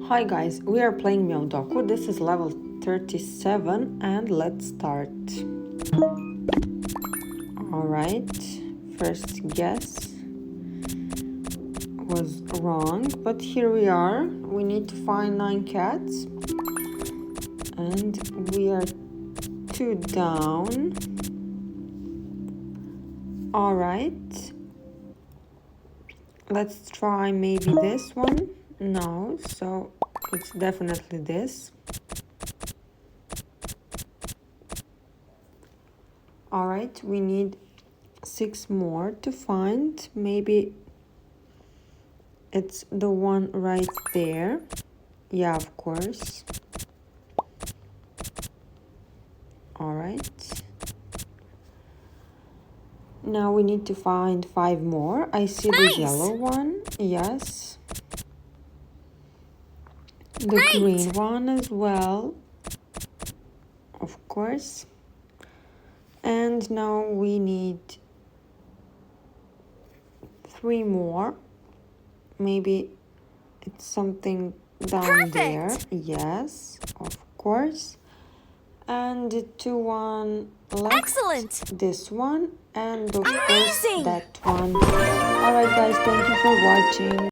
Hi guys, we are playing Meowdoku. This is level 37 and let's start. Alright, first guess was wrong, but here we are. We need to find 9 cats and we are 2 down. Alright, let's try maybe this one. No, so it's definitely this. Alright, we need 6 more to find. Maybe it's the one right there. Yeah, of course. Alright. Now we need to find 5 more. I see the yellow one. Yes. The green one as well. Of course. And now we need 3 more. Maybe it's something down there. Yes, of course. And the 1 left. Excellent. This one and of course that one. Alright guys, thank you for watching.